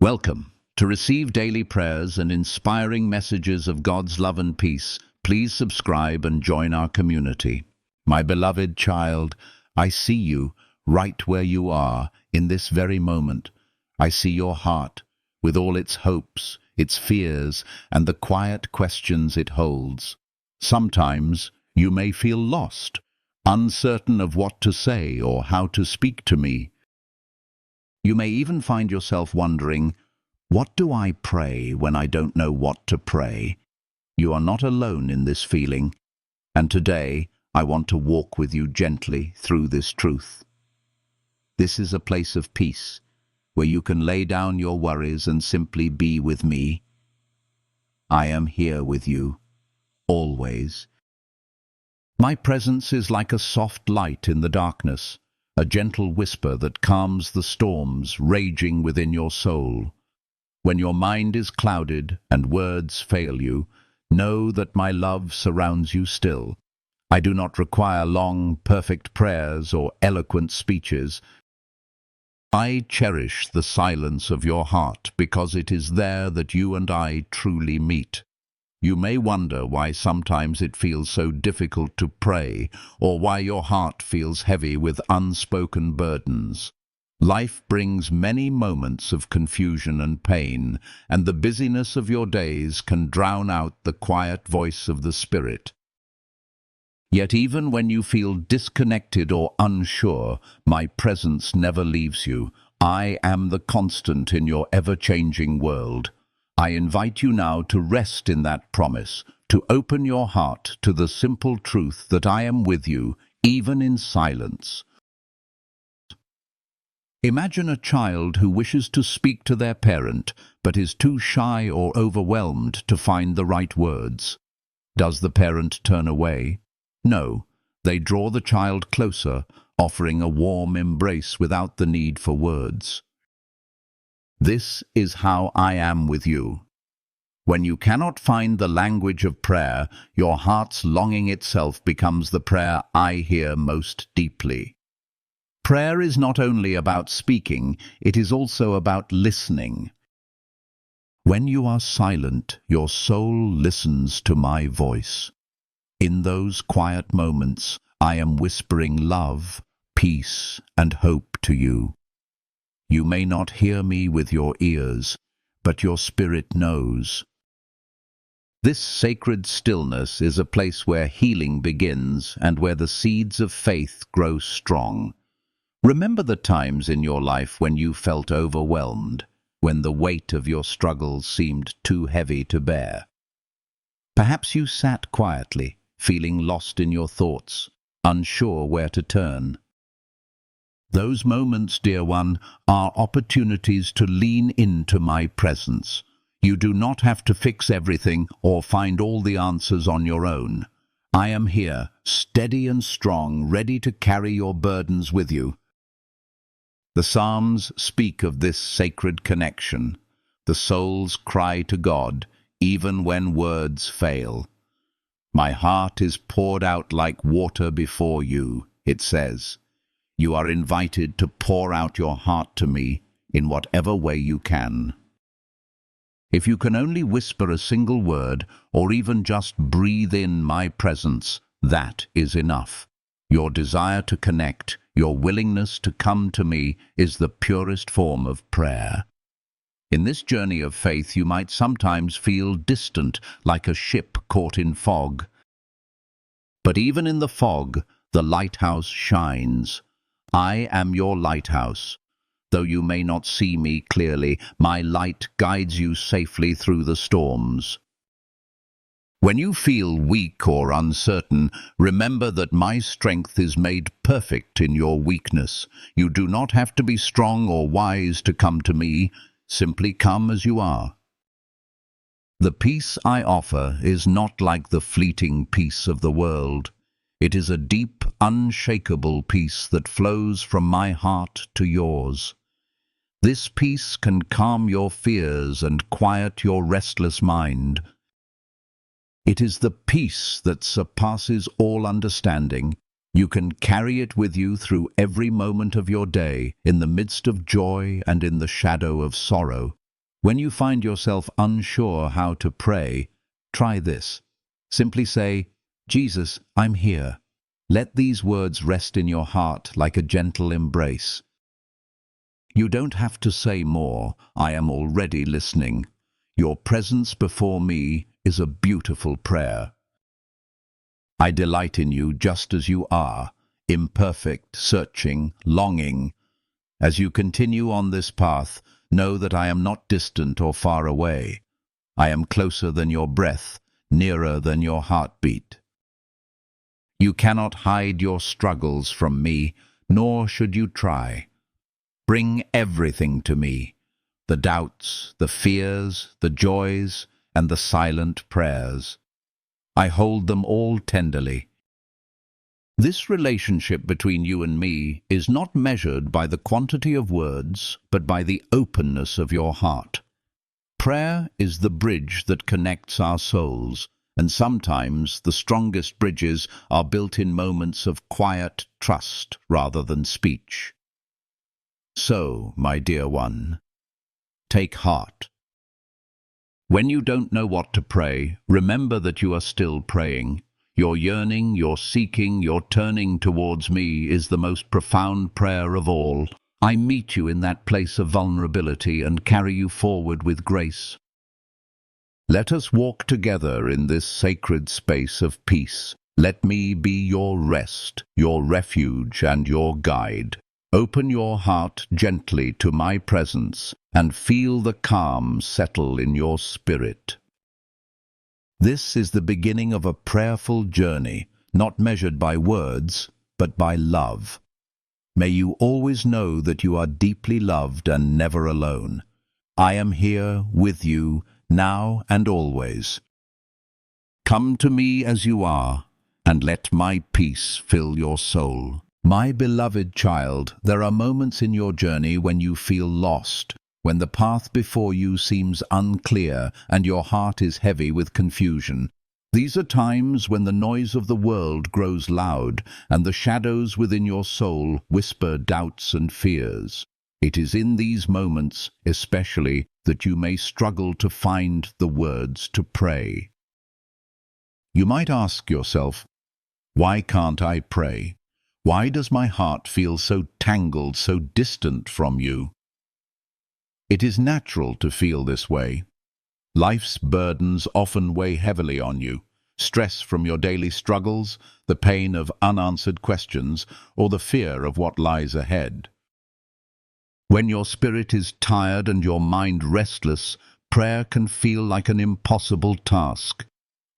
Welcome. To receive daily prayers and inspiring messages of God's love and peace, please subscribe and join our community. My beloved child, I see you right where you are in this very moment. I see your heart with all its hopes, its fears, and the quiet questions it holds. Sometimes you may feel lost, uncertain of what to say or how to speak to me. You may even find yourself wondering, what do I pray when I don't know what to pray? You are not alone in this feeling, and today I want to walk with you gently through this truth. This is a place of peace, where you can lay down your worries and simply be with me. I am here with you, always. My presence is like a soft light in the darkness, a gentle whisper that calms the storms raging within your soul. When your mind is clouded and words fail you, know that my love surrounds you still. I do not require long, perfect prayers or eloquent speeches. I cherish the silence of your heart because it is there that you and I truly meet. You may wonder why sometimes it feels so difficult to pray, or why your heart feels heavy with unspoken burdens. Life brings many moments of confusion and pain, and the busyness of your days can drown out the quiet voice of the Spirit. Yet even when you feel disconnected or unsure, my presence never leaves you. I am the constant in your ever-changing world. I invite you now to rest in that promise, to open your heart to the simple truth that I am with you, even in silence. Imagine a child who wishes to speak to their parent, but is too shy or overwhelmed to find the right words. Does the parent turn away? No, they draw the child closer, offering a warm embrace without the need for words. This is how I am with you. When you cannot find the language of prayer, your heart's longing itself becomes the prayer I hear most deeply. Prayer is not only about speaking, it is also about listening. When you are silent, your soul listens to my voice. In those quiet moments, I am whispering love, peace, and hope to you. You may not hear me with your ears, but your spirit knows. This sacred stillness is a place where healing begins and where the seeds of faith grow strong. Remember the times in your life when you felt overwhelmed, when the weight of your struggles seemed too heavy to bear. Perhaps you sat quietly, feeling lost in your thoughts, unsure where to turn. Those moments, dear one, are opportunities to lean into my presence. You do not have to fix everything or find all the answers on your own. I am here, steady and strong, ready to carry your burdens with you. The Psalms speak of this sacred connection. The soul's cry to God, even when words fail. My heart is poured out like water before you, it says. You are invited to pour out your heart to me in whatever way you can. If you can only whisper a single word, or even just breathe in my presence, that is enough. Your desire to connect, your willingness to come to me, is the purest form of prayer. In this journey of faith, you might sometimes feel distant, like a ship caught in fog. But even in the fog, the lighthouse shines. I am your lighthouse. Though you may not see me clearly, my light guides you safely through the storms. When you feel weak or uncertain, remember that my strength is made perfect in your weakness. You do not have to be strong or wise to come to me. Simply come as you are. The peace I offer is not like the fleeting peace of the world. It is a deep, unshakable peace that flows from my heart to yours. This peace can calm your fears and quiet your restless mind. It is the peace that surpasses all understanding. You can carry it with you through every moment of your day, in the midst of joy and in the shadow of sorrow. When you find yourself unsure how to pray, try this. Simply say, "Jesus, I'm here." Let these words rest in your heart like a gentle embrace. You don't have to say more. I am already listening. Your presence before me is a beautiful prayer. I delight in you just as you are, imperfect, searching, longing. As you continue on this path, know that I am not distant or far away. I am closer than your breath, nearer than your heartbeat. You cannot hide your struggles from me, nor should you try. Bring everything to me, the doubts, the fears, the joys, and the silent prayers. I hold them all tenderly. This relationship between you and me is not measured by the quantity of words, but by the openness of your heart. Prayer is the bridge that connects our souls, and sometimes the strongest bridges are built in moments of quiet trust rather than speech. So, my dear one, take heart. When you don't know what to pray, remember that you are still praying. Your yearning, your seeking, your turning towards me is the most profound prayer of all. I meet you in that place of vulnerability and carry you forward with grace. Let us walk together in this sacred space of peace. Let me be your rest, your refuge, and your guide. Open your heart gently to my presence and feel the calm settle in your spirit. This is the beginning of a prayerful journey, not measured by words, but by love. May you always know that you are deeply loved and never alone. I am here with you, now and always. Come to me as you are, and let my peace fill your soul. My beloved child, there are moments in your journey when you feel lost, when the path before you seems unclear and your heart is heavy with confusion. These are times when the noise of the world grows loud and the shadows within your soul whisper doubts and fears. It is in these moments, especially, that you may struggle to find the words to pray. You might ask yourself, why can't I pray? Why does my heart feel so tangled, so distant from you? It is natural to feel this way. Life's burdens often weigh heavily on you. Stress from your daily struggles, the pain of unanswered questions, or the fear of what lies ahead. When your spirit is tired and your mind restless, prayer can feel like an impossible task.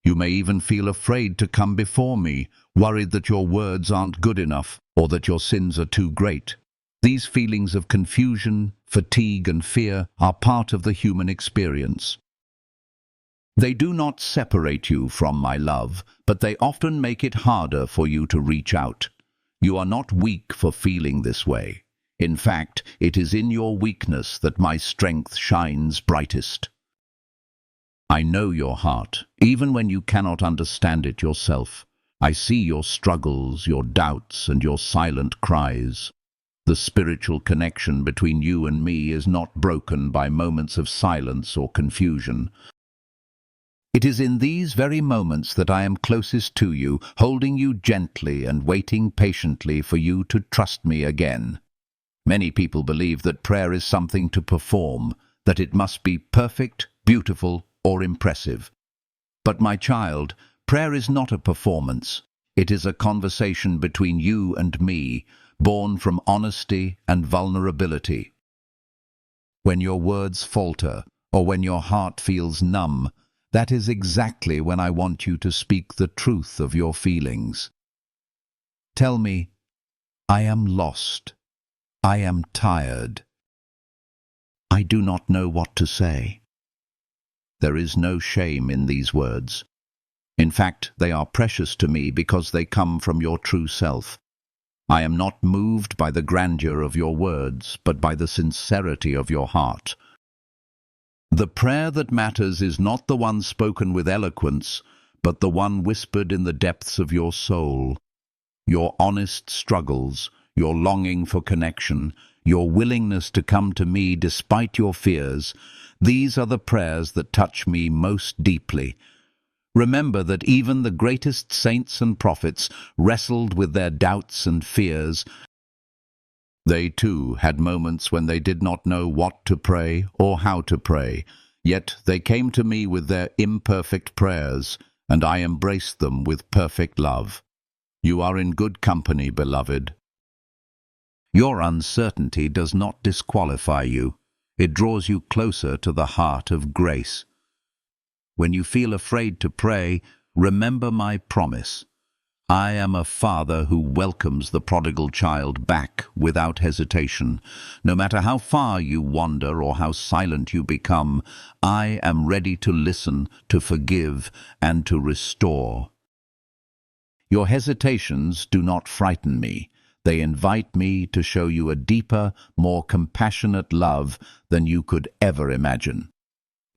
You may even feel afraid to come before me, worried that your words aren't good enough or that your sins are too great. These feelings of confusion, fatigue, and fear are part of the human experience. They do not separate you from my love, but they often make it harder for you to reach out. You are not weak for feeling this way. In fact, it is in your weakness that my strength shines brightest. I know your heart, even when you cannot understand it yourself. I see your struggles, your doubts, and your silent cries. The spiritual connection between you and me is not broken by moments of silence or confusion. It is in these very moments that I am closest to you, holding you gently and waiting patiently for you to trust me again. Many people believe that prayer is something to perform, that it must be perfect, beautiful, or impressive. But my child, prayer is not a performance. It is a conversation between you and me, born from honesty and vulnerability. When your words falter, or when your heart feels numb, that is exactly when I want you to speak the truth of your feelings. Tell me, I am lost. I am tired. I do not know what to say. There is no shame in these words. In fact, they are precious to me because they come from your true self. I am not moved by the grandeur of your words, but by the sincerity of your heart. The prayer that matters is not the one spoken with eloquence, but the one whispered in the depths of your soul. Your honest struggles, your longing for connection, your willingness to come to me despite your fears, these are the prayers that touch me most deeply. Remember that even the greatest saints and prophets wrestled with their doubts and fears. They too had moments when they did not know what to pray or how to pray, yet they came to me with their imperfect prayers, and I embraced them with perfect love. You are in good company, beloved. Your uncertainty does not disqualify you. It draws you closer to the heart of grace. When you feel afraid to pray, remember my promise. I am a father who welcomes the prodigal child back without hesitation. No matter how far you wander or how silent you become, I am ready to listen, to forgive, and to restore. Your hesitations do not frighten me. They invite me to show you a deeper, more compassionate love than you could ever imagine.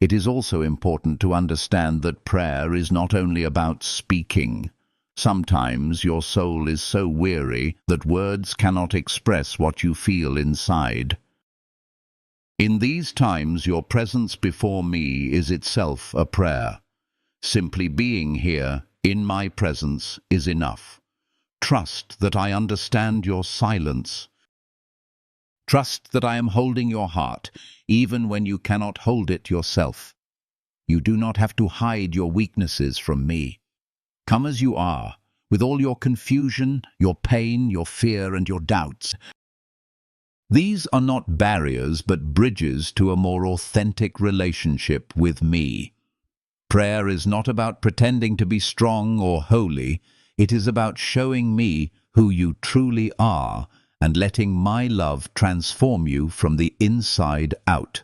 It is also important to understand that prayer is not only about speaking. Sometimes your soul is so weary that words cannot express what you feel inside. In these times, your presence before me is itself a prayer. Simply being here, in my presence, is enough. Trust that I understand your silence. Trust that I am holding your heart, even when you cannot hold it yourself. You do not have to hide your weaknesses from me. Come as you are, with all your confusion, your pain, your fear, and your doubts. These are not barriers, but bridges to a more authentic relationship with me. Prayer is not about pretending to be strong or holy. It is about showing me who you truly are and letting my love transform you from the inside out.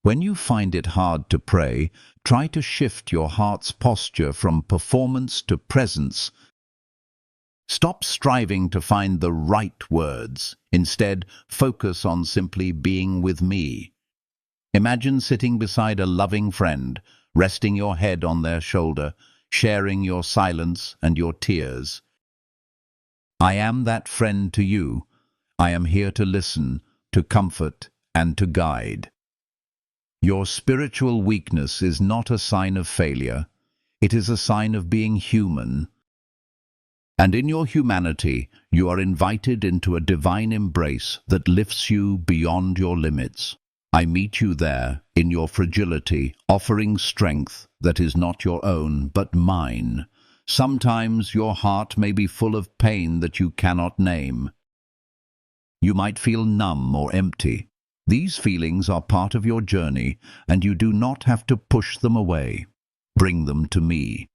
When you find it hard to pray, try to shift your heart's posture from performance to presence. Stop striving to find the right words. Instead, focus on simply being with me. Imagine sitting beside a loving friend, resting your head on their shoulder, sharing your silence and your tears. I am that friend to you. I am here to listen, to comfort, and to guide. Your spiritual weakness is not a sign of failure. It is a sign of being human. And in your humanity, you are invited into a divine embrace that lifts you beyond your limits. I meet you there, in your fragility, offering strength that is not your own, but mine. Sometimes your heart may be full of pain that you cannot name. You might feel numb or empty. These feelings are part of your journey, and you do not have to push them away. Bring them to me.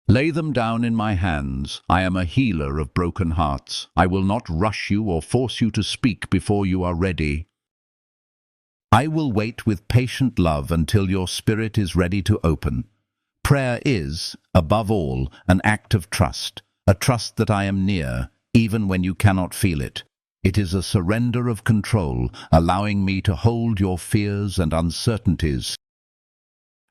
Lay them down in my hands. I am a healer of broken hearts. I will not rush you or force you to speak before you are ready. I will wait with patient love until your spirit is ready to open. Prayer is, above all, an act of trust, a trust that I am near, even when you cannot feel it. It is a surrender of control, allowing me to hold your fears and uncertainties.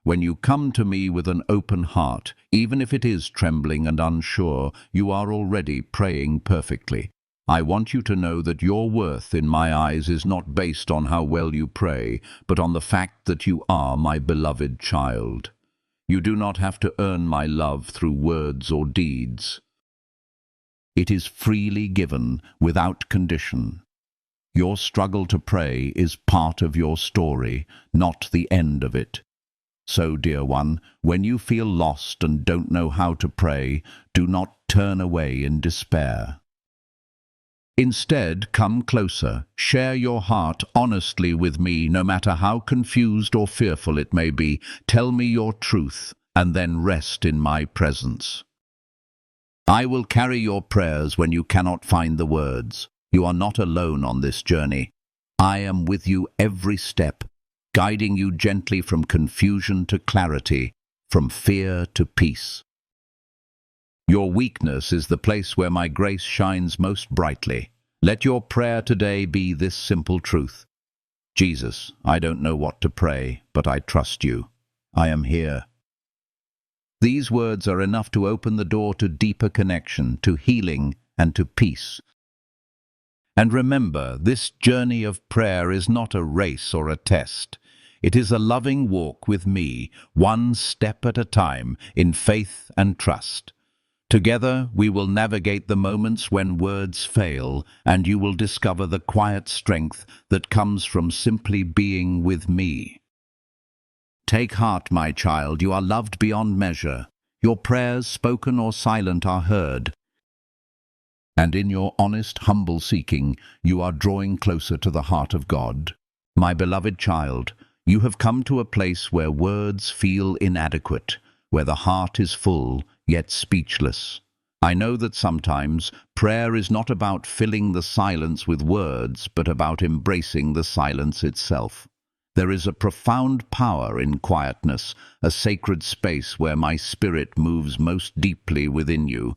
When you come to me with an open heart, even if it is trembling and unsure, you are already praying perfectly. I want you to know that your worth in my eyes is not based on how well you pray, but on the fact that you are my beloved child. You do not have to earn my love through words or deeds. It is freely given, without condition. Your struggle to pray is part of your story, not the end of it. So, dear one, when you feel lost and don't know how to pray, do not turn away in despair. Instead, come closer, share your heart honestly with me, no matter how confused or fearful it may be. Tell me your truth, and then rest in my presence. I will carry your prayers when you cannot find the words. You are not alone on this journey. I am with you every step, guiding you gently from confusion to clarity, from fear to peace. Your weakness is the place where my grace shines most brightly. Let your prayer today be this simple truth. Jesus, I don't know what to pray, but I trust you. I am here. These words are enough to open the door to deeper connection, to healing, and to peace. And remember, this journey of prayer is not a race or a test. It is a loving walk with me, one step at a time, in faith and trust. Together we will navigate the moments when words fail, and you will discover the quiet strength that comes from simply being with me. Take heart, my child, you are loved beyond measure. Your prayers, spoken or silent, are heard. And in your honest, humble seeking, you are drawing closer to the heart of God. My beloved child, you have come to a place where words feel inadequate, where the heart is full, yet speechless. I know that sometimes prayer is not about filling the silence with words, but about embracing the silence itself. There is a profound power in quietness, a sacred space where my spirit moves most deeply within you.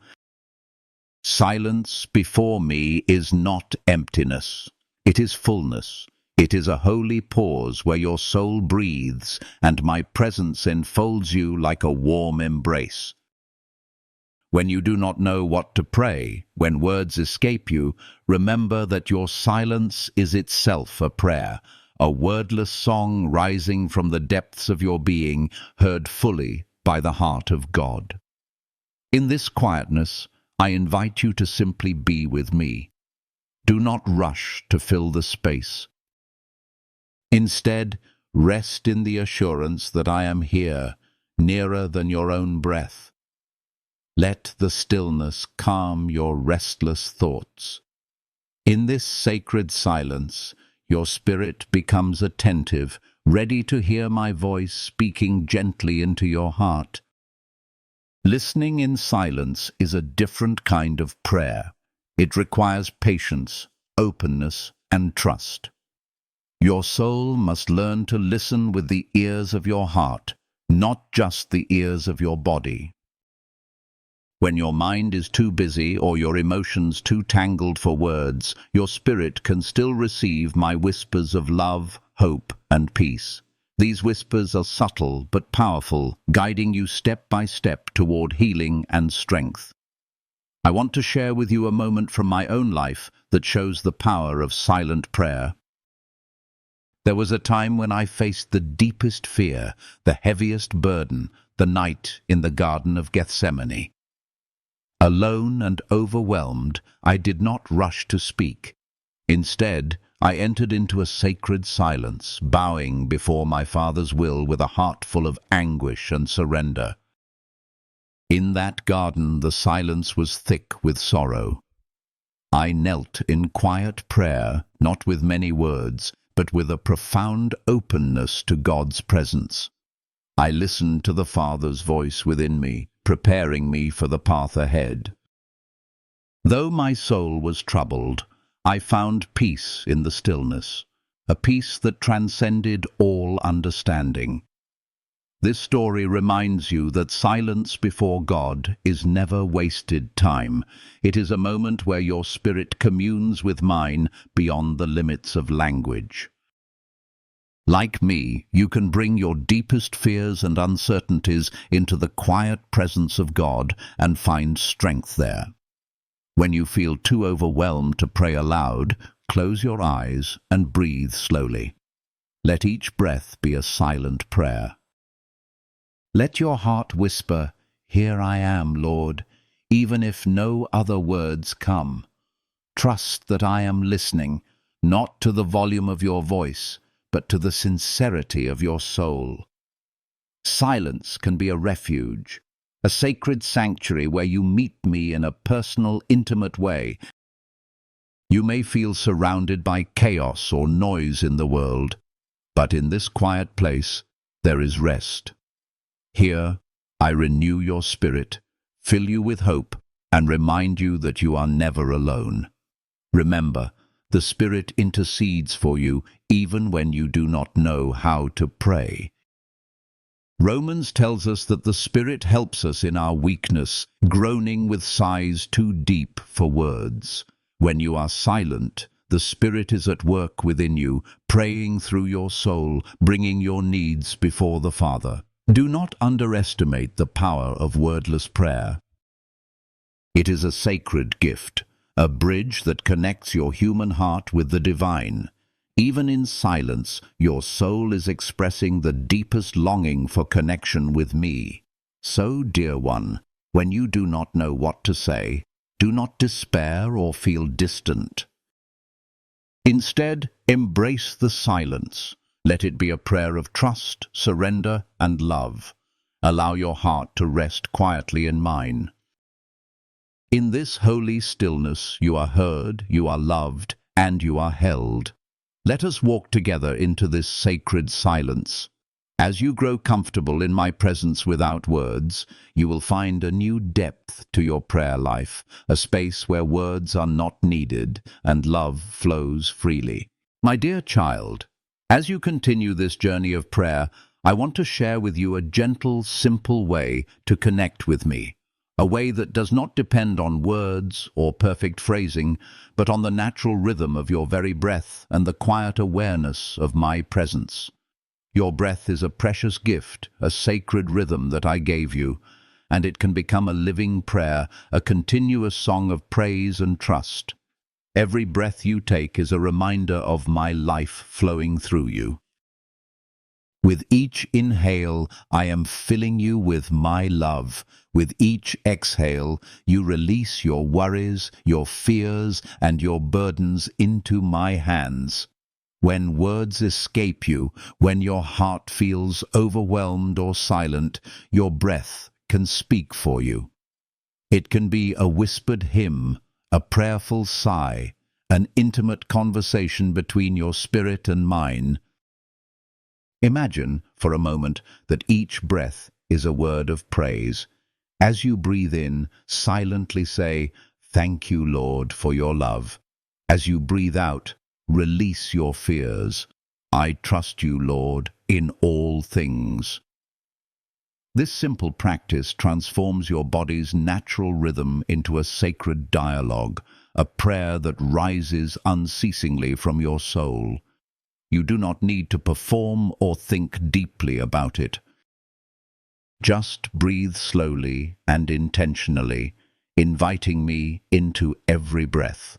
Silence before me is not emptiness. It is fullness. It is a holy pause where your soul breathes and my presence enfolds you like a warm embrace. When you do not know what to pray, when words escape you, remember that your silence is itself a prayer, a wordless song rising from the depths of your being, heard fully by the heart of God. In this quietness, I invite you to simply be with me. Do not rush to fill the space. Instead, rest in the assurance that I am here, nearer than your own breath. Let the stillness calm your restless thoughts. In this sacred silence, your spirit becomes attentive, ready to hear my voice speaking gently into your heart. Listening in silence is a different kind of prayer. It requires patience, openness, and trust. Your soul must learn to listen with the ears of your heart, not just the ears of your body. When your mind is too busy or your emotions too tangled for words, your spirit can still receive my whispers of love, hope, and peace. These whispers are subtle but powerful, guiding you step by step toward healing and strength. I want to share with you a moment from my own life that shows the power of silent prayer. There was a time when I faced the deepest fear, the heaviest burden, the night in the Garden of Gethsemane. Alone and overwhelmed, I did not rush to speak. Instead, I entered into a sacred silence, bowing before my Father's will with a heart full of anguish and surrender. In that garden, the silence was thick with sorrow. I knelt in quiet prayer, not with many words, but with a profound openness to God's presence. I listened to the Father's voice within me, preparing me for the path ahead. Though my soul was troubled, I found peace in the stillness, a peace that transcended all understanding. This story reminds you that silence before God is never wasted time. It is a moment where your spirit communes with mine beyond the limits of language. Like me, you can bring your deepest fears and uncertainties into the quiet presence of God and find strength there. When you feel too overwhelmed to pray aloud, close your eyes and breathe slowly. Let each breath be a silent prayer. Let your heart whisper, "Here I am, Lord," even if no other words come. Trust that I am listening, not to the volume of your voice, but to the sincerity of your soul. Silence can be a refuge, a sacred sanctuary where you meet me in a personal, intimate way. You may feel surrounded by chaos or noise in the world, but in this quiet place there is rest. Here I renew your spirit, fill you with hope, and remind you that you are never alone. Remember, the Spirit intercedes for you even when you do not know how to pray. Romans tells us that the Spirit helps us in our weakness, groaning with sighs too deep for words. When you are silent, the Spirit is at work within you, praying through your soul, bringing your needs before the Father. Do not underestimate the power of wordless prayer. It is a sacred gift, a bridge that connects your human heart with the divine. Even in silence, your soul is expressing the deepest longing for connection with me. So, dear one, when you do not know what to say, do not despair or feel distant. Instead, embrace the silence. Let it be a prayer of trust, surrender, and love. Allow your heart to rest quietly in mine. In this holy stillness, you are heard, you are loved, and you are held. Let us walk together into this sacred silence. As you grow comfortable in my presence without words, you will find a new depth to your prayer life, a space where words are not needed and love flows freely. My dear child, as you continue this journey of prayer, I want to share with you a gentle, simple way to connect with me. A way that does not depend on words or perfect phrasing, but on the natural rhythm of your very breath and the quiet awareness of my presence. Your breath is a precious gift, a sacred rhythm that I gave you, and it can become a living prayer, a continuous song of praise and trust. Every breath you take is a reminder of my life flowing through you. With each inhale, I am filling you with my love. With each exhale, you release your worries, your fears, and your burdens into my hands. When words escape you, when your heart feels overwhelmed or silent, your breath can speak for you. It can be a whispered hymn, a prayerful sigh, an intimate conversation between your spirit and mine. Imagine, for a moment, that each breath is a word of praise. As you breathe in, silently say, "Thank you, Lord, for your love." As you breathe out, release your fears. "I trust you, Lord, in all things." This simple practice transforms your body's natural rhythm into a sacred dialogue, a prayer that rises unceasingly from your soul. You do not need to perform or think deeply about it. Just breathe slowly and intentionally, inviting me into every breath.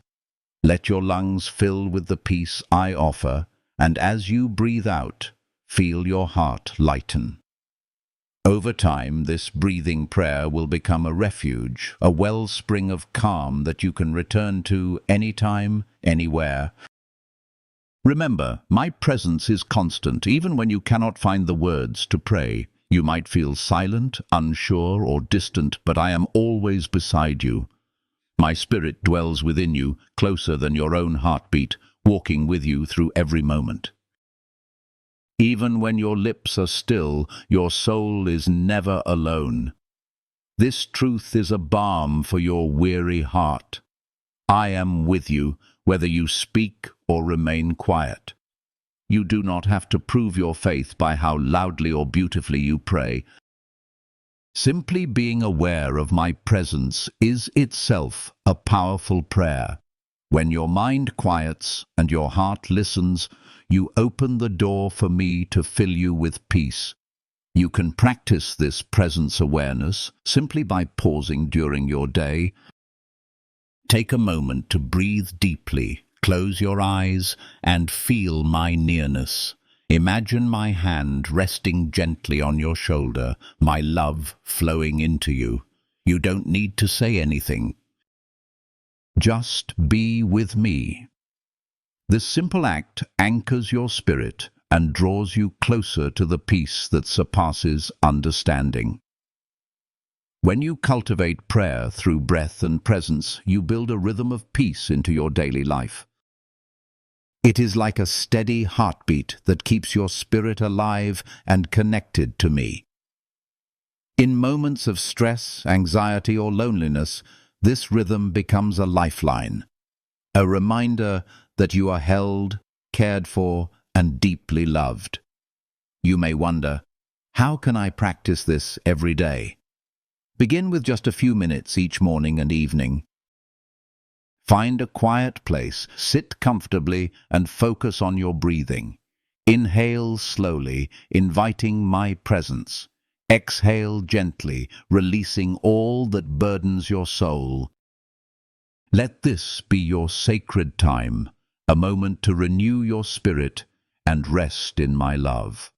Let your lungs fill with the peace I offer, and as you breathe out, feel your heart lighten. Over time, this breathing prayer will become a refuge, a wellspring of calm that you can return to anytime, anywhere. Remember, my presence is constant, even when you cannot find the words to pray. You might feel silent, unsure, or distant, but I am always beside you. My spirit dwells within you, closer than your own heartbeat, walking with you through every moment. Even when your lips are still, your soul is never alone. This truth is a balm for your weary heart. I am with you, whether you speak or remain quiet. You do not have to prove your faith by how loudly or beautifully you pray. Simply being aware of my presence is itself a powerful prayer. When your mind quiets and your heart listens, you open the door for me to fill you with peace. You can practice this presence awareness simply by pausing during your day. Take a moment to breathe deeply, close your eyes, and feel my nearness. Imagine my hand resting gently on your shoulder, my love flowing into you. You don't need to say anything. Just be with me. This simple act anchors your spirit and draws you closer to the peace that surpasses understanding. When you cultivate prayer through breath and presence, you build a rhythm of peace into your daily life. It is like a steady heartbeat that keeps your spirit alive and connected to me. In moments of stress, anxiety, or loneliness, this rhythm becomes a lifeline, a reminder that you are held, cared for, and deeply loved. You may wonder, how can I practice this every day? Begin with just a few minutes each morning and evening. Find a quiet place, sit comfortably, and focus on your breathing. Inhale slowly, inviting my presence. Exhale gently, releasing all that burdens your soul. Let this be your sacred time, a moment to renew your spirit and rest in my love.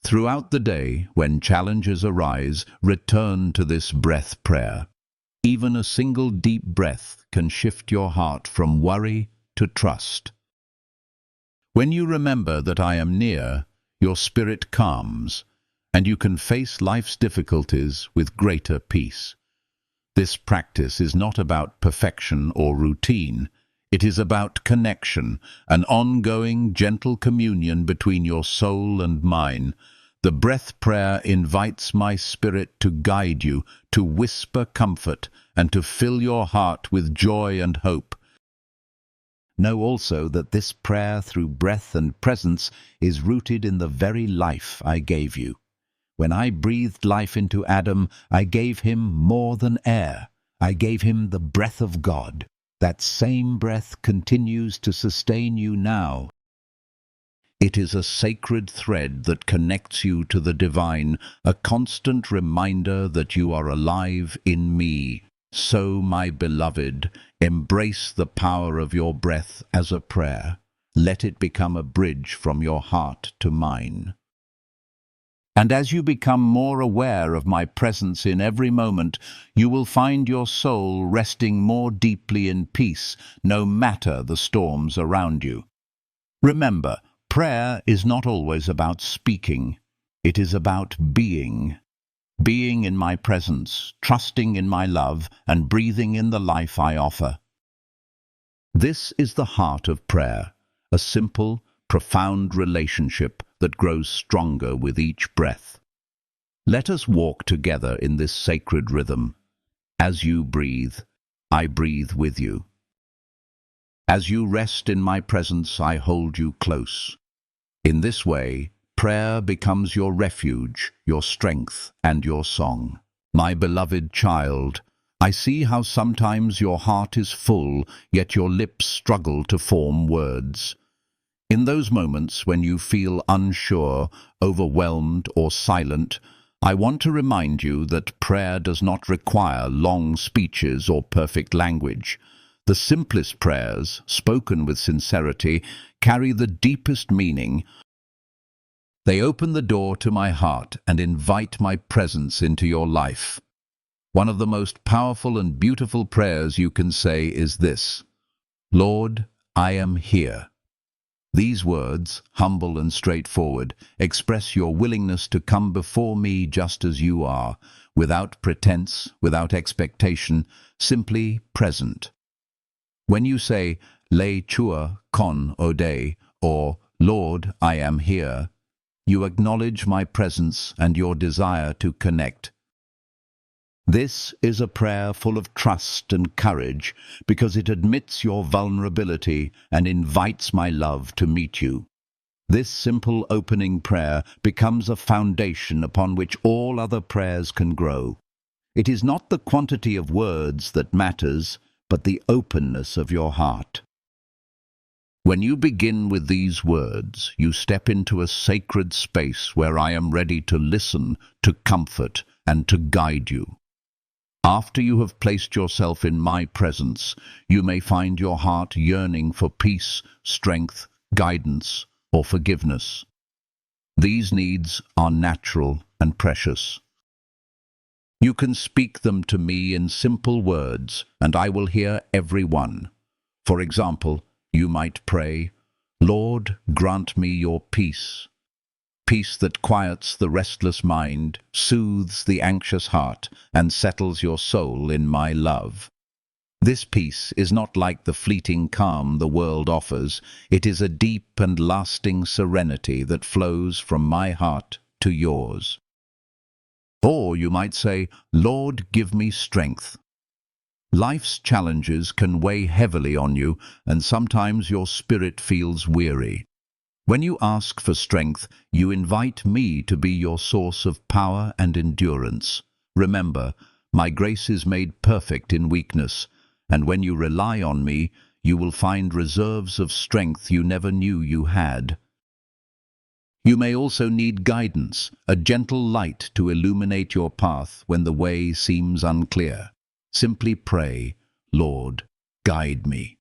Throughout the day, when challenges arise, return to this breath prayer. Even a single deep breath can shift your heart from worry to trust. When you remember that I am near, your spirit calms, and you can face life's difficulties with greater peace. This practice is not about perfection or routine. It is about connection, an ongoing, gentle communion between your soul and mine. The breath prayer invites my spirit to guide you, to whisper comfort, and to fill your heart with joy and hope. Know also that this prayer through breath and presence is rooted in the very life I gave you. When I breathed life into Adam, I gave him more than air. I gave him the breath of God. That same breath continues to sustain you now. It is a sacred thread that connects you to the divine, a constant reminder that you are alive in me. So, my beloved, embrace the power of your breath as a prayer. Let it become a bridge from your heart to mine. And as you become more aware of my presence in every moment, you will find your soul resting more deeply in peace, no matter the storms around you. Remember, prayer is not always about speaking. It is about being. Being in my presence, trusting in my love, and breathing in the life I offer. This is the heart of prayer, a simple, profound relationship that grows stronger with each breath. Let us walk together in this sacred rhythm. As you breathe, I breathe with you. As you rest in my presence, I hold you close. In this way, prayer becomes your refuge, your strength, and your song. My beloved child, I see how sometimes your heart is full, yet your lips struggle to form words. In those moments when you feel unsure, overwhelmed, or silent, I want to remind you that prayer does not require long speeches or perfect language. The simplest prayers, spoken with sincerity, carry the deepest meaning. They open the door to my heart and invite my presence into your life. One of the most powerful and beautiful prayers you can say is this: Lord, I am here. These words, humble and straightforward, express your willingness to come before me just as you are, without pretense, without expectation, simply present. When you say, Le chua con ode, or Lord, I am here, you acknowledge my presence and your desire to connect. This is a prayer full of trust and courage because it admits your vulnerability and invites my love to meet you. This simple opening prayer becomes a foundation upon which all other prayers can grow. It is not the quantity of words that matters, but the openness of your heart. When you begin with these words, you step into a sacred space where I am ready to listen, to comfort, and to guide you. After you have placed yourself in my presence, you may find your heart yearning for peace, strength, guidance, or forgiveness. These needs are natural and precious. You can speak them to me in simple words, and I will hear every one. For example, you might pray, Lord, grant me your peace. Peace that quiets the restless mind, soothes the anxious heart, and settles your soul in my love. This peace is not like the fleeting calm the world offers. It is a deep and lasting serenity that flows from my heart to yours. Or you might say, Lord, give me strength. Life's challenges can weigh heavily on you, and sometimes your spirit feels weary. When you ask for strength, you invite me to be your source of power and endurance. Remember, my grace is made perfect in weakness, and when you rely on me, you will find reserves of strength you never knew you had. You may also need guidance, a gentle light to illuminate your path when the way seems unclear. Simply pray, Lord, guide me.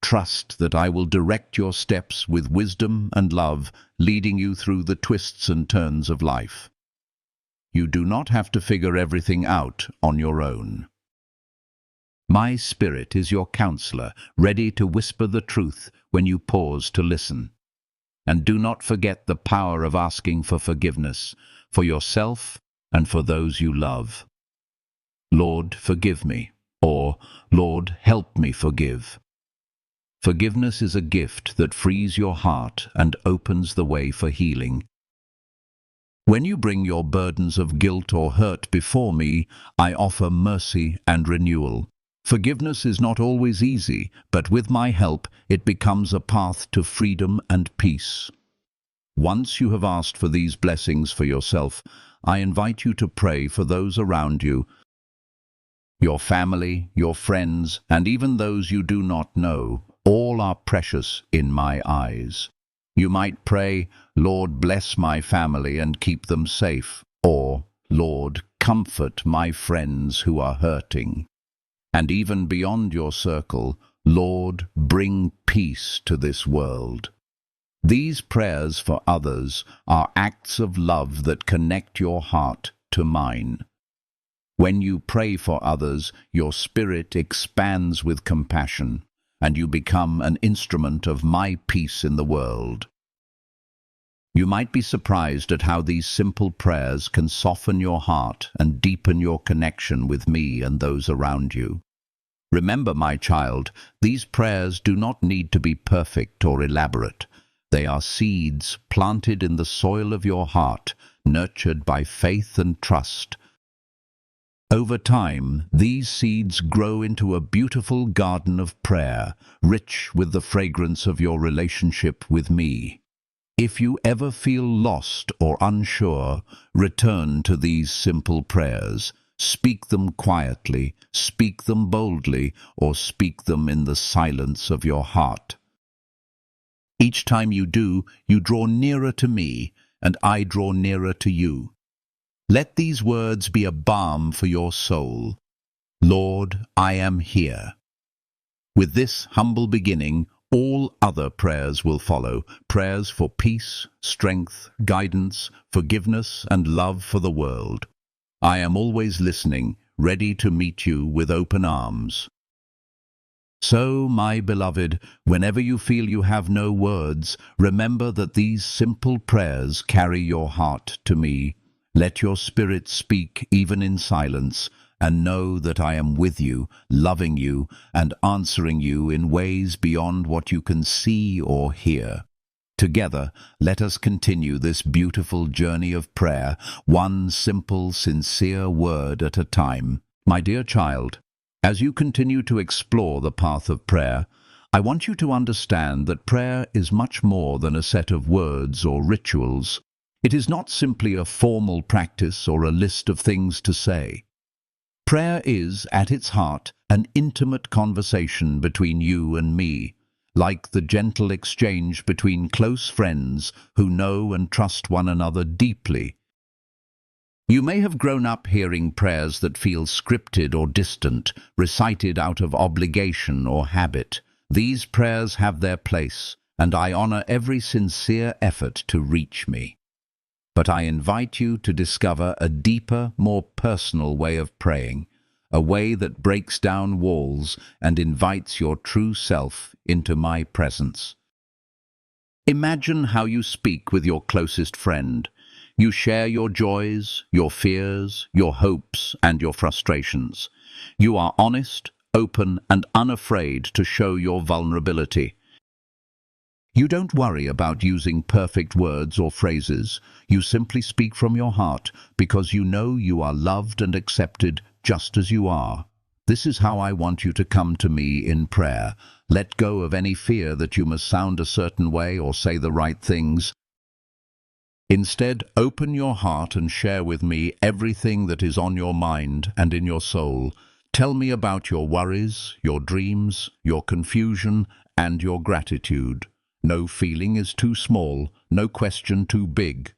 Trust that I will direct your steps with wisdom and love, leading you through the twists and turns of life. You do not have to figure everything out on your own. My Spirit is your counselor, ready to whisper the truth when you pause to listen. And do not forget the power of asking for forgiveness, for yourself and for those you love. Lord, forgive me, or Lord, help me forgive. Forgiveness is a gift that frees your heart and opens the way for healing. When you bring your burdens of guilt or hurt before me, I offer mercy and renewal. Forgiveness is not always easy, but with my help, it becomes a path to freedom and peace. Once you have asked for these blessings for yourself, I invite you to pray for those around you, your family, your friends, and even those you do not know. All are precious in my eyes. You might pray, Lord, bless my family and keep them safe, or, Lord, comfort my friends who are hurting. And even beyond your circle, Lord, bring peace to this world. These prayers for others are acts of love that connect your heart to mine. When you pray for others, your spirit expands with compassion, and you become an instrument of my peace in the world. You might be surprised at how these simple prayers can soften your heart and deepen your connection with me and those around you. Remember, my child, these prayers do not need to be perfect or elaborate. They are seeds planted in the soil of your heart, nurtured by faith and trust. Over time, these seeds grow into a beautiful garden of prayer, rich with the fragrance of your relationship with me. If you ever feel lost or unsure, return to these simple prayers. Speak them quietly, speak them boldly, or speak them in the silence of your heart. Each time you do, you draw nearer to me, and I draw nearer to you. Let these words be a balm for your soul. Lord, I am here. With this humble beginning, all other prayers will follow, prayers for peace, strength, guidance, forgiveness, and love for the world. I am always listening, ready to meet you with open arms. So, my beloved, whenever you feel you have no words, remember that these simple prayers carry your heart to me. Let your spirit speak even in silence, and know that I am with you, loving you, and answering you in ways beyond what you can see or hear. Together, let us continue this beautiful journey of prayer, one simple, sincere word at a time. My dear child, as you continue to explore the path of prayer, I want you to understand that prayer is much more than a set of words or rituals. It is not simply a formal practice or a list of things to say. Prayer is, at its heart, an intimate conversation between you and me, like the gentle exchange between close friends who know and trust one another deeply. You may have grown up hearing prayers that feel scripted or distant, recited out of obligation or habit. These prayers have their place, and I honor every sincere effort to reach me. But I invite you to discover a deeper, more personal way of praying, a way that breaks down walls and invites your true self into my presence. Imagine how you speak with your closest friend. You share your joys, your fears, your hopes, and your frustrations. You are honest, open, and unafraid to show your vulnerability. You don't worry about using perfect words or phrases. You simply speak from your heart because you know you are loved and accepted just as you are. This is how I want you to come to me in prayer. Let go of any fear that you must sound a certain way or say the right things. Instead, open your heart and share with me everything that is on your mind and in your soul. Tell me about your worries, your dreams, your confusion, and your gratitude. No feeling is too small, no question too big.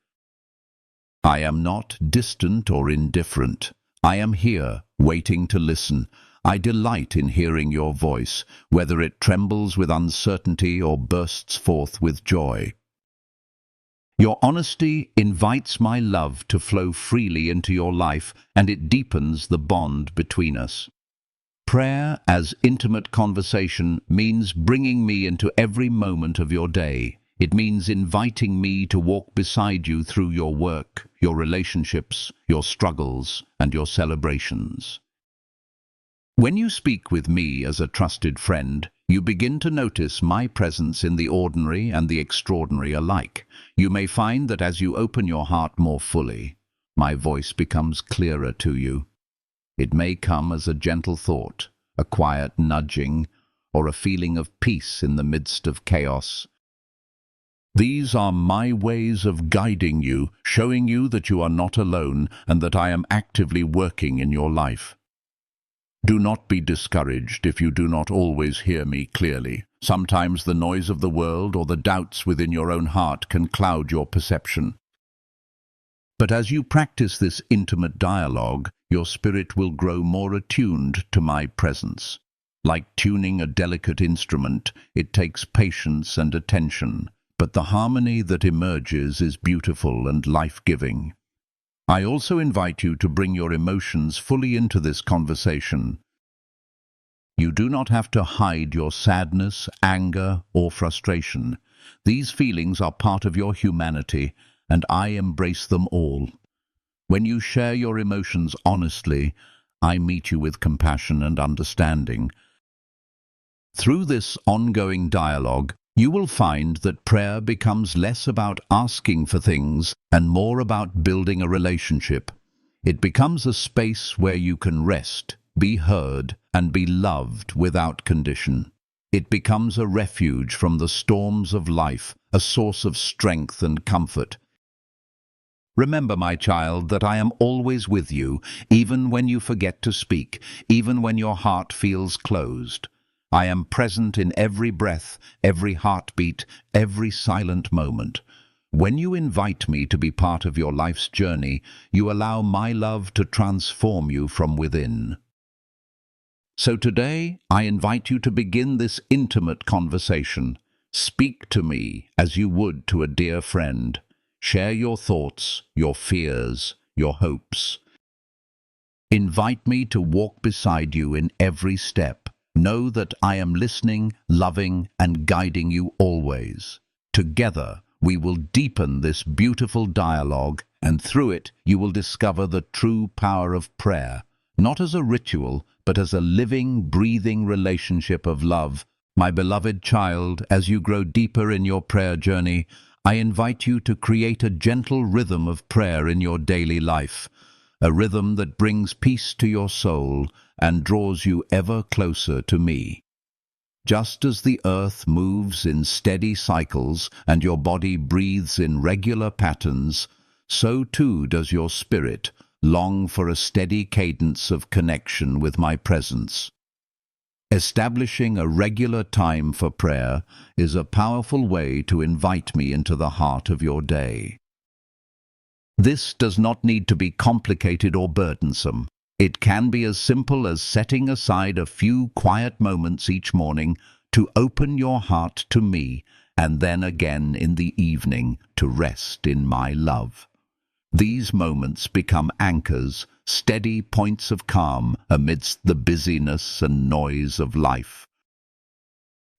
I am not distant or indifferent. I am here, waiting to listen. I delight in hearing your voice, whether it trembles with uncertainty or bursts forth with joy. Your honesty invites my love to flow freely into your life, and it deepens the bond between us. Prayer as intimate conversation means bringing me into every moment of your day. It means inviting me to walk beside you through your work, your relationships, your struggles, and your celebrations. When you speak with me as a trusted friend, you begin to notice my presence in the ordinary and the extraordinary alike. You may find that as you open your heart more fully, my voice becomes clearer to you. It may come as a gentle thought, a quiet nudging, or a feeling of peace in the midst of chaos. These are my ways of guiding you, showing you that you are not alone and that I am actively working in your life. Do not be discouraged if you do not always hear me clearly. Sometimes the noise of the world or the doubts within your own heart can cloud your perception. But as you practice this intimate dialogue, your spirit will grow more attuned to my presence. Like tuning a delicate instrument, it takes patience and attention, but the harmony that emerges is beautiful and life-giving. I also invite you to bring your emotions fully into this conversation. You do not have to hide your sadness, anger, or frustration. These feelings are part of your humanity, and I embrace them all. When you share your emotions honestly, I meet you with compassion and understanding. Through this ongoing dialogue, you will find that prayer becomes less about asking for things and more about building a relationship. It becomes a space where you can rest, be heard, and be loved without condition. It becomes a refuge from the storms of life, a source of strength and comfort. Remember, my child, that I am always with you, even when you forget to speak, even when your heart feels closed. I am present in every breath, every heartbeat, every silent moment. When you invite me to be part of your life's journey, you allow my love to transform you from within. So today, I invite you to begin this intimate conversation. Speak to me as you would to a dear friend. Share your thoughts, your fears, your hopes. Invite me to walk beside you in every step. Know that I am listening, loving, and guiding you always. Together, we will deepen this beautiful dialogue, and through it, you will discover the true power of prayer, not as a ritual, but as a living, breathing relationship of love. My beloved child, as you grow deeper in your prayer journey, I invite you to create a gentle rhythm of prayer in your daily life, a rhythm that brings peace to your soul and draws you ever closer to me. Just as the earth moves in steady cycles and your body breathes in regular patterns, so too does your spirit long for a steady cadence of connection with my presence. Establishing a regular time for prayer is a powerful way to invite me into the heart of your day. This does not need to be complicated or burdensome. It can be as simple as setting aside a few quiet moments each morning to open your heart to me, and then again in the evening to rest in my love. These moments become anchors, steady points of calm amidst the busyness and noise of life.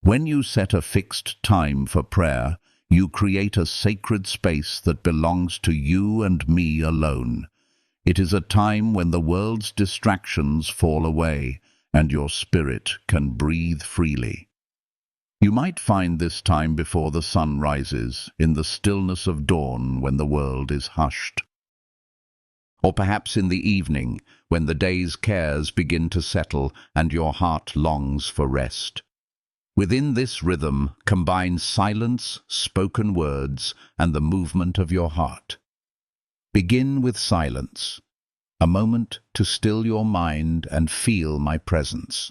When you set a fixed time for prayer, you create a sacred space that belongs to you and me alone. It is a time when the world's distractions fall away and your spirit can breathe freely. You might find this time before the sun rises, in the stillness of dawn when the world is hushed. Or perhaps in the evening, when the day's cares begin to settle and your heart longs for rest. Within this rhythm combine silence, spoken words, and the movement of your heart. Begin with silence, a moment to still your mind and feel my presence.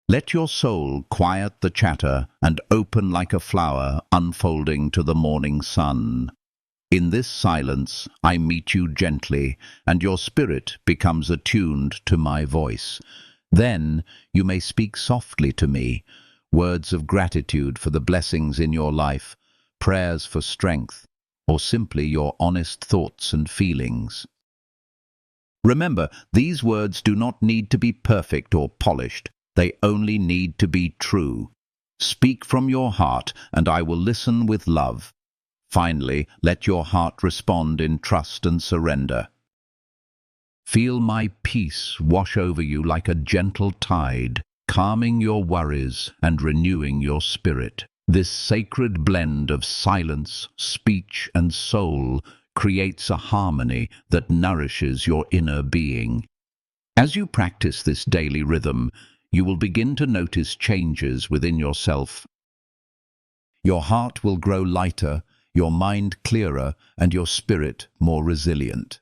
Let your soul quiet the chatter and open like a flower unfolding to the morning sun. In this silence, I meet you gently, and your spirit becomes attuned to my voice. Then you may speak softly to me, words of gratitude for the blessings in your life, prayers for strength, or simply your honest thoughts and feelings. Remember, these words do not need to be perfect or polished. They only need to be true. Speak from your heart, and I will listen with love. Finally, let your heart respond in trust and surrender. Feel my peace wash over you like a gentle tide, calming your worries and renewing your spirit. This sacred blend of silence, speech, and soul creates a harmony that nourishes your inner being. As you practice this daily rhythm, you will begin to notice changes within yourself. Your heart will grow lighter, your mind clearer, and your spirit more resilient.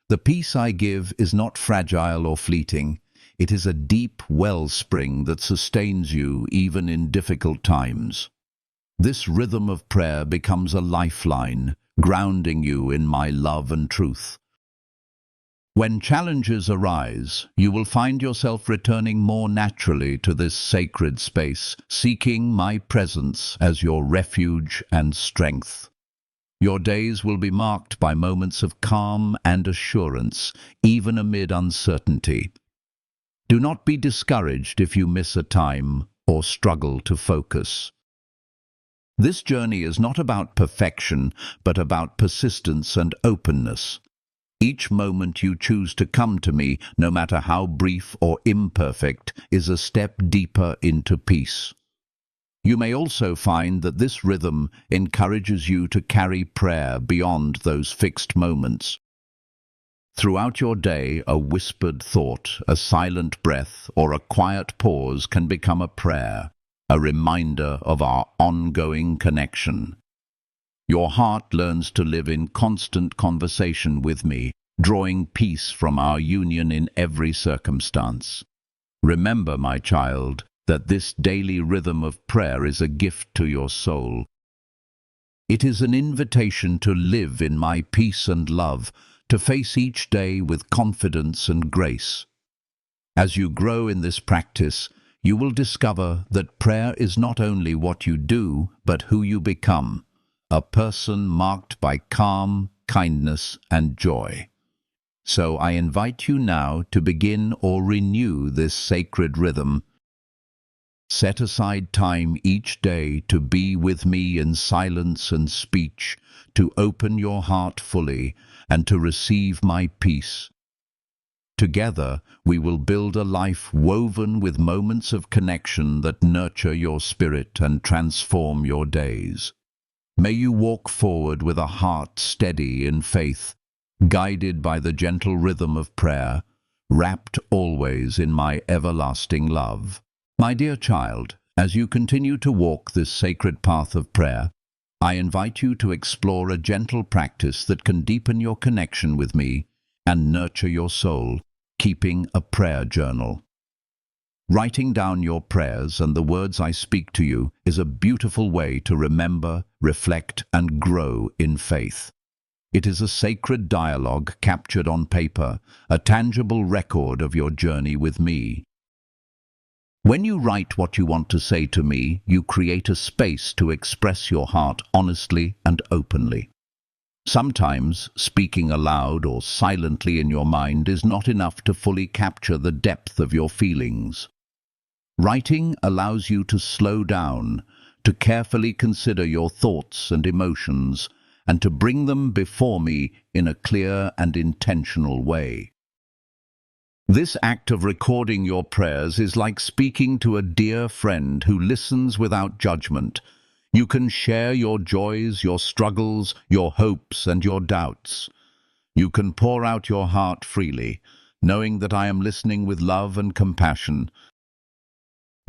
The peace I give is not fragile or fleeting. It is a deep wellspring that sustains you even in difficult times. This rhythm of prayer becomes a lifeline, grounding you in my love and truth. When challenges arise, you will find yourself returning more naturally to this sacred space, seeking my presence as your refuge and strength. Your days will be marked by moments of calm and assurance, even amid uncertainty. Do not be discouraged if you miss a time or struggle to focus. This journey is not about perfection, but about persistence and openness. Each moment you choose to come to me, no matter how brief or imperfect, is a step deeper into peace. You may also find that this rhythm encourages you to carry prayer beyond those fixed moments. Throughout your day, a whispered thought, a silent breath, or a quiet pause can become a prayer, a reminder of our ongoing connection. Your heart learns to live in constant conversation with me, drawing peace from our union in every circumstance. Remember, my child, that this daily rhythm of prayer is a gift to your soul. It is an invitation to live in my peace and love, to face each day with confidence and grace. As you grow in this practice, you will discover that prayer is not only what you do, but who you become, a person marked by calm, kindness, and joy. So I invite you now to begin or renew this sacred rhythm. Set aside time each day to be with me in silence and speech, to open your heart fully, and to receive my peace. Together, we will build a life woven with moments of connection that nurture your spirit and transform your days. May you walk forward with a heart steady in faith, guided by the gentle rhythm of prayer, wrapped always in my everlasting love. My dear child, as you continue to walk this sacred path of prayer, I invite you to explore a gentle practice that can deepen your connection with me and nurture your soul, keeping a prayer journal. Writing down your prayers and the words I speak to you is a beautiful way to remember, reflect, and grow in faith. It is a sacred dialogue captured on paper, a tangible record of your journey with me. When you write what you want to say to me, you create a space to express your heart honestly and openly. Sometimes, speaking aloud or silently in your mind is not enough to fully capture the depth of your feelings. Writing allows you to slow down, to carefully consider your thoughts and emotions, and to bring them before me in a clear and intentional way. This act of recording your prayers is like speaking to a dear friend who listens without judgment. You can share your joys, your struggles, your hopes, and your doubts. You can pour out your heart freely, knowing that I am listening with love and compassion.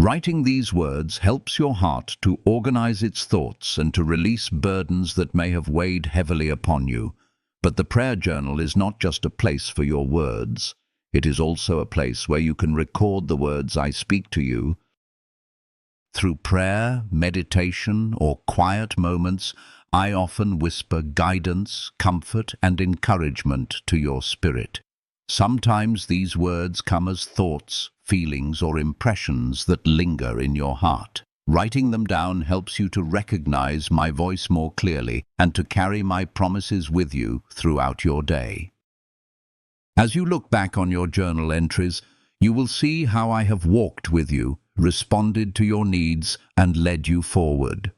Writing these words helps your heart to organize its thoughts and to release burdens that may have weighed heavily upon you. But the prayer journal is not just a place for your words. It is also a place where you can record the words I speak to you. Through prayer, meditation, or quiet moments, I often whisper guidance, comfort, and encouragement to your spirit. Sometimes these words come as thoughts, feelings, or impressions that linger in your heart. Writing them down helps you to recognize my voice more clearly and to carry my promises with you throughout your day. As you look back on your journal entries, you will see how I have walked with you, responded to your needs, and led you forward.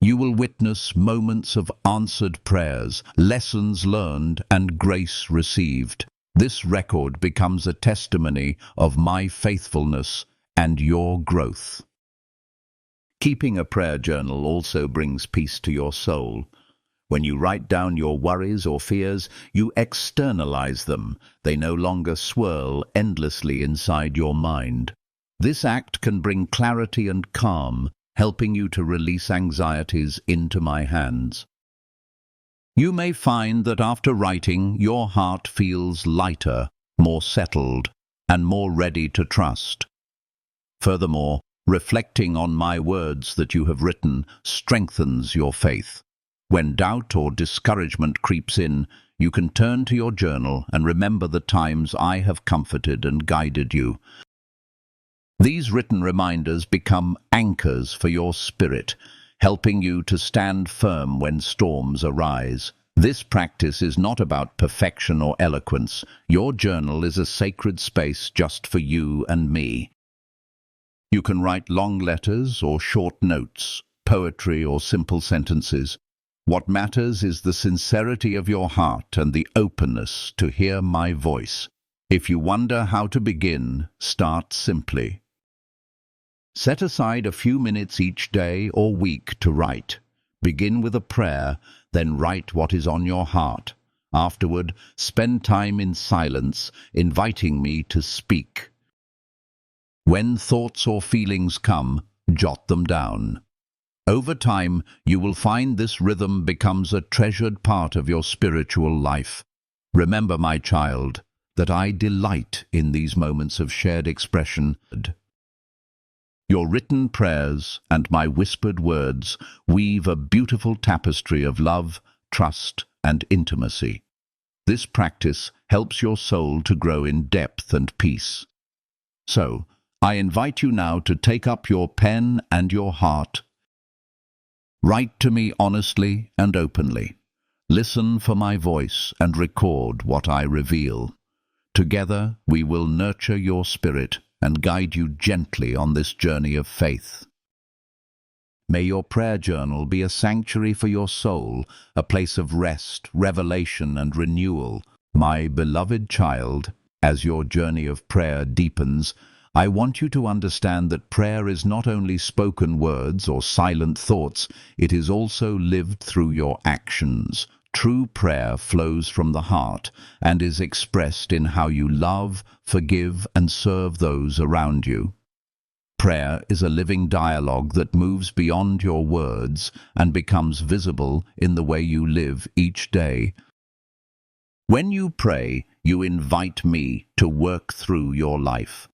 You will witness moments of answered prayers, lessons learned, and grace received. This record becomes a testimony of my faithfulness and your growth. Keeping a prayer journal also brings peace to your soul. When you write down your worries or fears, you externalize them. They no longer swirl endlessly inside your mind. This act can bring clarity and calm, helping you to release anxieties into my hands. You may find that after writing, your heart feels lighter, more settled, and more ready to trust. Furthermore, reflecting on my words that you have written strengthens your faith. When doubt or discouragement creeps in, you can turn to your journal and remember the times I have comforted and guided you. These written reminders become anchors for your spirit, helping you to stand firm when storms arise. This practice is not about perfection or eloquence. Your journal is a sacred space just for you and me. You can write long letters or short notes, poetry or simple sentences. What matters is the sincerity of your heart and the openness to hear my voice. If you wonder how to begin, start simply. Set aside a few minutes each day or week to write. Begin with a prayer, then write what is on your heart. Afterward, spend time in silence, inviting me to speak. When thoughts or feelings come, jot them down. Over time, you will find this rhythm becomes a treasured part of your spiritual life. Remember, my child, that I delight in these moments of shared expression. Your written prayers and my whispered words weave a beautiful tapestry of love, trust, and intimacy. This practice helps your soul to grow in depth and peace. So, I invite you now to take up your pen and your heart. Write to me honestly and openly. Listen for my voice and record what I reveal. Together, we will nurture your spirit and guide you gently on this journey of faith. May your prayer journal be a sanctuary for your soul, a place of rest, revelation, and renewal. My beloved child, as your journey of prayer deepens, I want you to understand that prayer is not only spoken words or silent thoughts, it is also lived through your actions. True prayer flows from the heart and is expressed in how you love, forgive, and serve those around you. Prayer is a living dialogue that moves beyond your words and becomes visible in the way you live each day. When you pray, you invite me to work through your life.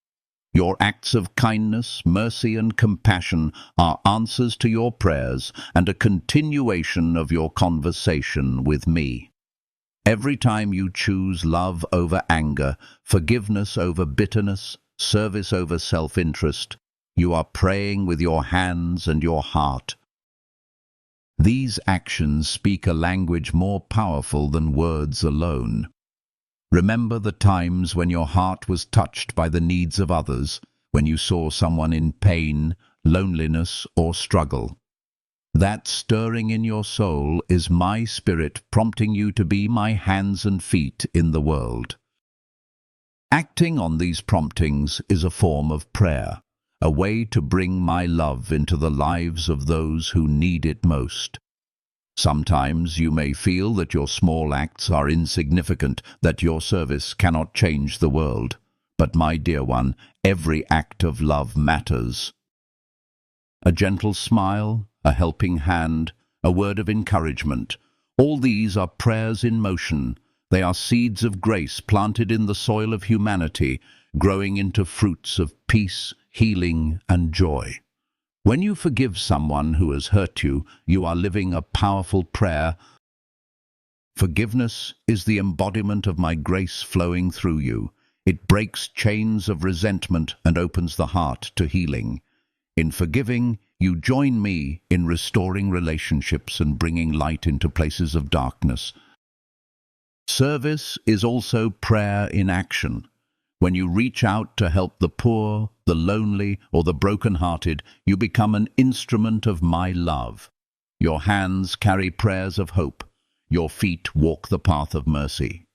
Your acts of kindness, mercy, and compassion are answers to your prayers and a continuation of your conversation with me. Every time you choose love over anger, forgiveness over bitterness, service over self-interest, you are praying with your hands and your heart. These actions speak a language more powerful than words alone. Remember the times when your heart was touched by the needs of others, when you saw someone in pain, loneliness, or struggle. That stirring in your soul is my spirit prompting you to be my hands and feet in the world. Acting on these promptings is a form of prayer, a way to bring my love into the lives of those who need it most. Sometimes you may feel that your small acts are insignificant, that your service cannot change the world. But my dear one, every act of love matters. A gentle smile, a helping hand, a word of encouragement, all these are prayers in motion. They are seeds of grace planted in the soil of humanity, growing into fruits of peace, healing, and joy. When you forgive someone who has hurt you, you are living a powerful prayer. Forgiveness is the embodiment of my grace flowing through you. It breaks chains of resentment and opens the heart to healing. In forgiving, you join me in restoring relationships and bringing light into places of darkness. Service is also prayer in action. When you reach out to help the poor, the lonely, or the broken-hearted, you become an instrument of my love. Your hands carry prayers of hope. Your feet walk the path of mercy.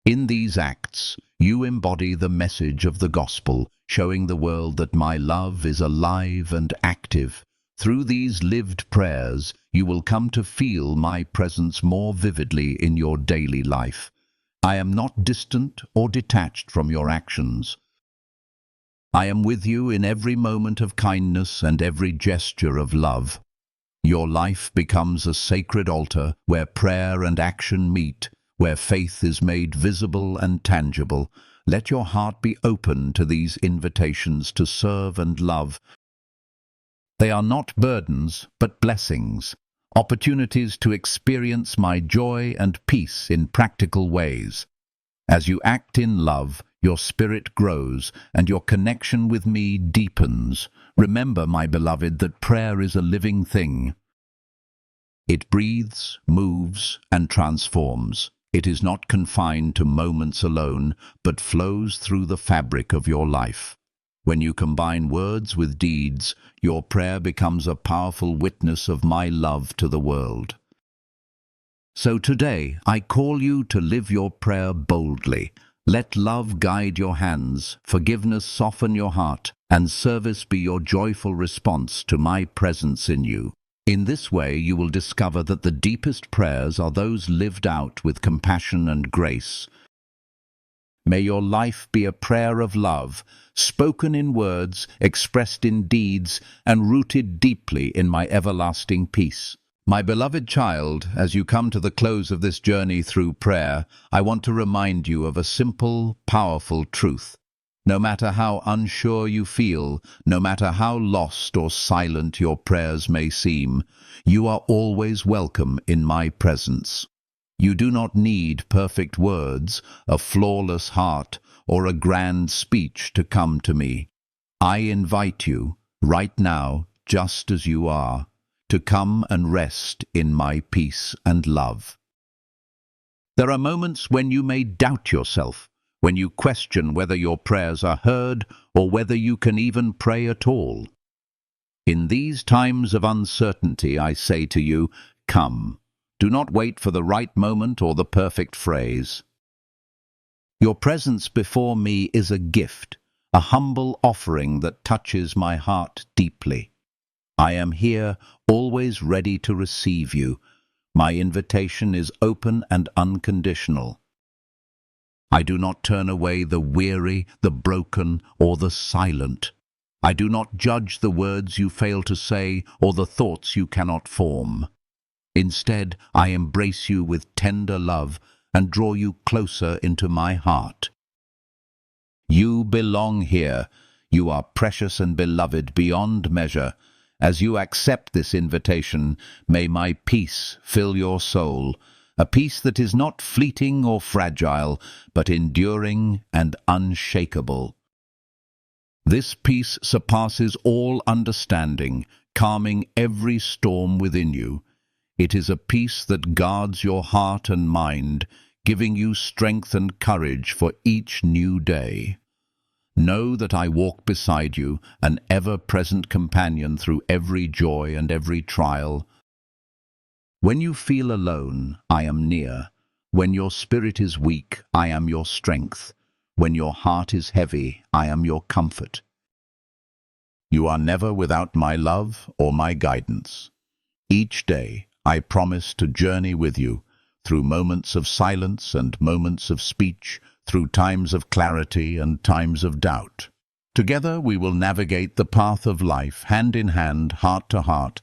In these acts, you embody the message of the gospel, showing the world that my love is alive and active. Through these lived prayers, you will come to feel my presence more vividly in your daily life. I am not distant or detached from your actions. I am with you in every moment of kindness and every gesture of love. Your life becomes a sacred altar where prayer and action meet, where faith is made visible and tangible. Let your heart be open to these invitations to serve and love. They are not burdens, but blessings, opportunities to experience my joy and peace in practical ways. As you act in love, your spirit grows and your connection with me deepens. Remember, my beloved, that prayer is a living thing. It breathes, moves, and transforms. It is not confined to moments alone, but flows through the fabric of your life. When you combine words with deeds, your prayer becomes a powerful witness of my love to the world. So today, I call you to live your prayer boldly. Let love guide your hands, forgiveness soften your heart, and service be your joyful response to my presence in you. In this way, you will discover that the deepest prayers are those lived out with compassion and grace. May your life be a prayer of love, spoken in words, expressed in deeds, and rooted deeply in my everlasting peace. My beloved child, as you come to the close of this journey through prayer, I want to remind you of a simple, powerful truth. No matter how unsure you feel, no matter how lost or silent your prayers may seem, you are always welcome in my presence. You do not need perfect words, a flawless heart, or a grand speech to come to me. I invite you, right now, just as you are, to come and rest in my peace and love. There are moments when you may doubt yourself, when you question whether your prayers are heard or whether you can even pray at all. In these times of uncertainty, I say to you, come. Do not wait for the right moment or the perfect phrase. Your presence before me is a gift, a humble offering that touches my heart deeply. I am here, always ready to receive you. My invitation is open and unconditional. I do not turn away the weary, the broken, or the silent. I do not judge the words you fail to say or the thoughts you cannot form. Instead, I embrace you with tender love and draw you closer into my heart. You belong here. You are precious and beloved beyond measure. As you accept this invitation, may my peace fill your soul, a peace that is not fleeting or fragile, but enduring and unshakable. This peace surpasses all understanding, calming every storm within you. It is a peace that guards your heart and mind, giving you strength and courage for each new day. Know that I walk beside you, an ever-present companion through every joy and every trial. When you feel alone, I am near. When your spirit is weak, I am your strength. When your heart is heavy, I am your comfort. You are never without my love or my guidance. Each day, I promise to journey with you, through moments of silence and moments of speech, through times of clarity and times of doubt. Together we will navigate the path of life, hand in hand, heart to heart.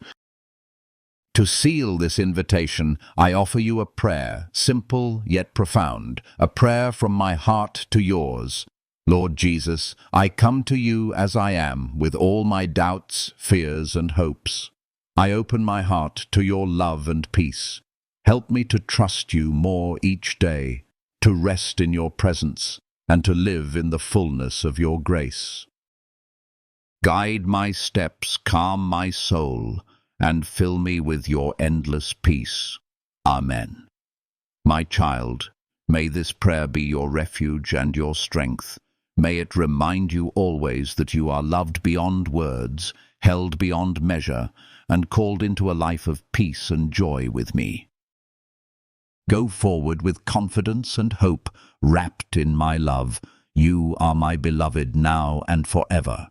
To seal this invitation, I offer you a prayer, simple yet profound, a prayer from my heart to yours. Lord Jesus, I come to you as I am, with all my doubts, fears, and hopes. I open my heart to your love and peace. Help me to trust you more each day, to rest in your presence, and to live in the fullness of your grace. Guide my steps, calm my soul, and fill me with your endless peace. Amen. My child, may this prayer be your refuge and your strength. May it remind you always that you are loved beyond words, held beyond measure, and called into a life of peace and joy with me. Go forward with confidence and hope, wrapped in my love. You are my beloved now and forever.